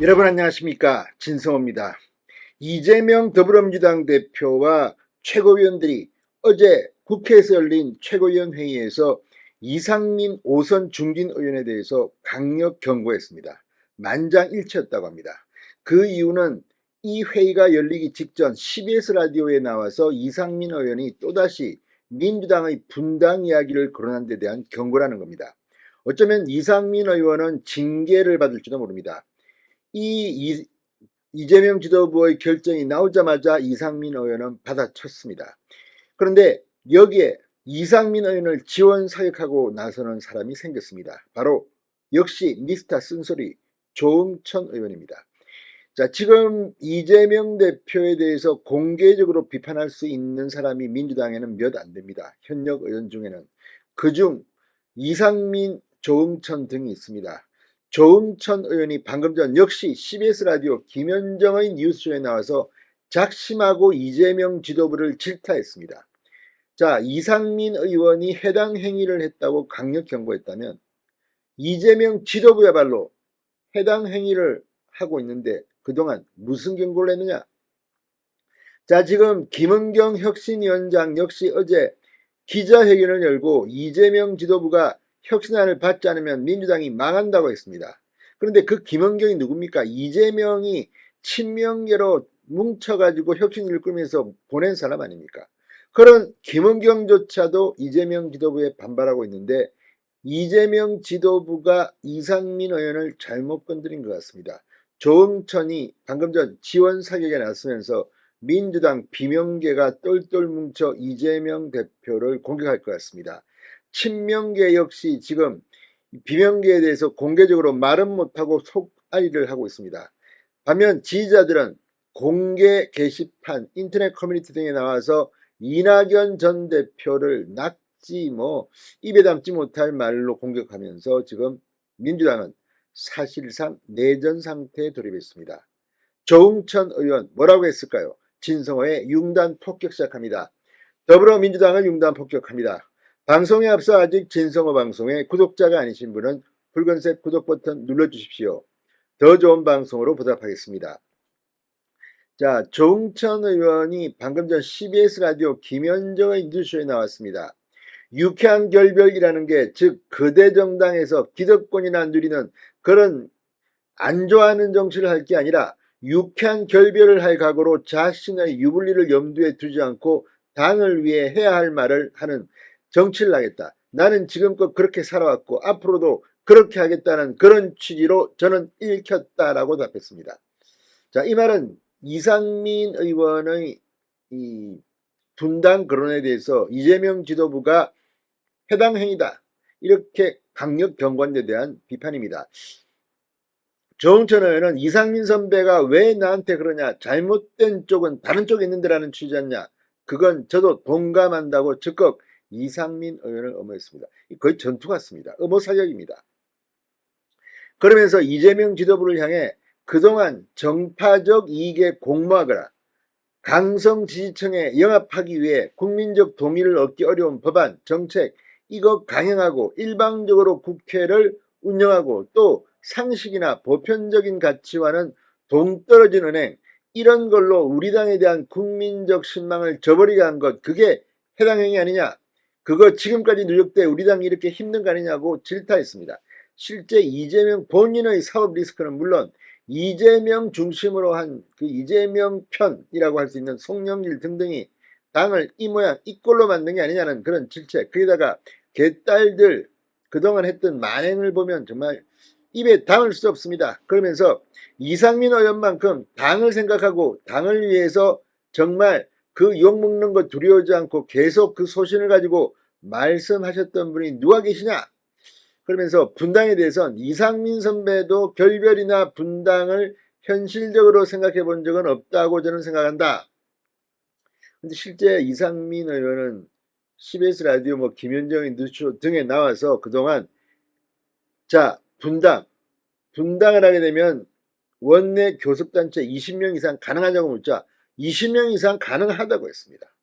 여러분 안녕하십니까, 진성호입니다. 이재명 더불어민주당 대표와 최고위원들이 어제 국회에서 열린 최고위원 회의에서 이상민 5선 중진 의원에 대해서 강력 경고했습니다. 만장일치였다고 합니다. 그 이유는 이 회의가 열리기 직전 CBS 라디오에 나와서 이상민 의원이 또다시 민주당의 분당 이야기를 거론한 데 대한 경고라는 겁니다. 어쩌면 이상민 의원은 징계를 받을지도 모릅니다. 이재명 지도부의 결정이 나오자마자 이상민 의원은 받아쳤습니다. 그런데 여기에 이상민 의원을 지원 사격하고 나서는 사람이 생겼습니다. 바로 역시 미스터 쓴소리 조응천 의원입니다. 자, 지금 이재명 대표에 대해서 공개적으로 비판할 수 있는 사람이 민주당에는 몇 안 됩니다. 현역 의원 중에는. 그중 이상민, 조응천 등이 있습니다. 조응천 의원이 방금 전 역시 CBS 라디오 김현정의 뉴스쇼에 나와서 작심하고 이재명 지도부를 질타했습니다. 자, 이상민 의원이 해당 행위를 했다고 강력 경고했다면 이재명 지도부야말로 해당 행위를 하고 있는데 그동안 무슨 경고를 했느냐? 자, 지금 김은경 혁신위원장 역시 어제 기자회견을 열고 이재명 지도부가 혁신안을 받지 않으면 민주당이 망한다고 했습니다. 그런데 그 김은경이 누굽니까? 이재명이 친명계로 뭉쳐가지고 혁신을 꾸면서 보낸 사람 아닙니까? 그런 김은경조차도 이재명 지도부에 반발하고 있는데 이재명 지도부가 이상민 의원을 잘못 건드린 것 같습니다. 조응천이 방금 전 지원 사격에 나서면서 민주당 비명계가 똘똘 뭉쳐 이재명 대표를 공격할 것 같습니다. 친명계 역시 지금 비명계에 대해서 공개적으로 말은 못하고 속앓이를 하고 있습니다. 반면 지지자들은 공개 게시판, 인터넷 커뮤니티 등에 나와서 이낙연 전 대표를 낙지 입에 담지 못할 말로 공격하면서 지금 민주당은 사실상 내전 상태에 돌입했습니다. 조응천 의원 뭐라고 했을까요? 진성호의 융단 폭격 시작합니다. 더불어민주당을 융단 폭격합니다. 방송에 앞서 아직 진성호 방송에 구독자가 아니신 분은 붉은색 구독 버튼 눌러주십시오. 더 좋은 방송으로 보답하겠습니다. 자, 조응천 의원이 방금 전 CBS 라디오 김현정의 뉴스쇼에 나왔습니다. 유쾌한 결별이라는 게 즉 거대 정당에서 기득권이나 누리는 그런 안 좋아하는 정치를 할 게 아니라 유쾌한 결별을 할 각오로 자신의 유불리를 염두에 두지 않고 당을 위해 해야 할 말을 하는 정치를 하겠다. 나는 지금껏 그렇게 살아왔고 앞으로도 그렇게 하겠다는 그런 취지로 저는 읽혔다라고 답했습니다. 자, 이 말은 이상민 의원의 이 분당 거론에 대해서 이재명 지도부가 해당 행위다. 이렇게 강력 경고한 데 대한 비판입니다. 조응천 의원은 이상민 선배가 왜 나한테 그러냐, 잘못된 쪽은 다른 쪽에 있는데라는 취지였냐, 그건 저도 동감한다고 즉각 이상민 의원을 엄호했습니다. 거의 전투 같습니다. 엄호 사격입니다. 그러면서 이재명 지도부를 향해 그동안 정파적 이익에 공모하거나 강성 지지층에 영합하기 위해 국민적 동의를 얻기 어려운 법안, 정책 이거 강행하고 일방적으로 국회를 운영하고 또 상식이나 보편적인 가치와는 동떨어진 은행 이런 걸로 우리 당에 대한 국민적 신망을 저버리게 한 것 그게 해당 행위 아니냐, 그거 지금까지 누적돼 우리 당이 이렇게 힘든 거 아니냐고 질타했습니다. 실제 이재명 본인의 사법 리스크는 물론 이재명 중심으로 한 그 이재명 편이라고 할 수 있는 송영길 등등이 당을 이 모양 이 꼴로 만든 게 아니냐는 그런 질책, 거기다가 개딸들 그동안 했던 만행을 보면 정말 입에 담을 수 없습니다. 그러면서 이상민 의원만큼 당을 생각하고 당을 위해서 정말 그 욕먹는 거 두려워하지 않고 계속 그 소신을 가지고 말씀하셨던 분이 누가 계시냐, 그러면서 분당에 대해서는 이상민 선배도 결별이나 분당을 현실적으로 생각해 본 적은 없다고 저는 생각한다. 근데 실제 이상민 의원은 CBS 라디오 김현정의 뉴스쇼 등에 나와서 그동안 자, 분당을 하게 되면 원내 교섭단체 20명 이상 가능하냐고 묻자 20명 이상 가능하다고 했습니다.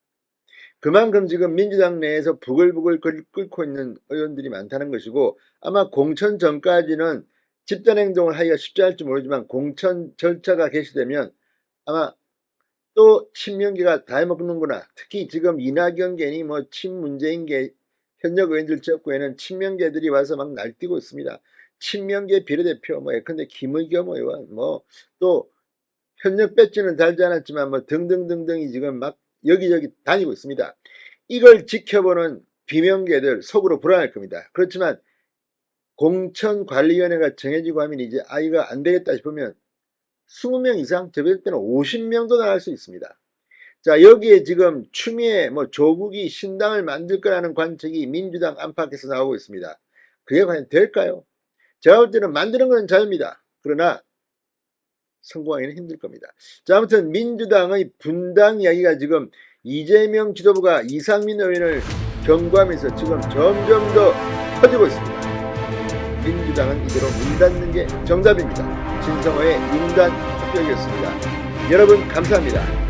그만큼 지금 민주당 내에서 부글부글 끓고 있는 의원들이 많다는 것이고 아마 공천 전까지는 집단행동을 하기가 쉽지 않을지 모르지만 공천 절차가 개시되면 아마 또 친명계가 다 해먹는구나. 특히 지금 이낙연 괜히 뭐 친문재인계 현역 의원들 지역구에는 친명계들이 와서 막 날뛰고 있습니다. 친명계 비례대표 뭐 예컨대 김의겸 의원 뭐 또 현역 배지는 달지 않았지만 뭐 등등등등이 지금 막 여기저기 다니고 있습니다. 이걸 지켜보는 비명계들 속으로 불안할 겁니다. 그렇지만 공천관리위원회가 정해지고 하면 이제 이거 안 되겠다 싶으면 20명 이상, 저럴 때는 50명도 나갈 수 있습니다. 자, 여기에 지금 추미애 조국이 신당을 만들 거라는 관측이 민주당 안팎에서 나오고 있습니다. 그게 과연 될까요? 제가 볼 때는 만드는 건 자유입니다. 그러나 성공하기는 힘들 겁니다. 자, 아무튼 민주당의 분당 이야기가 지금 이재명 지도부가 이상민 의원을 경고하면서 지금 점점 더 커지고 있습니다. 민주당은 이대로 문 닫는 게 정답입니다. 진성호의 인간 합격이었습니다. 여러분 감사합니다.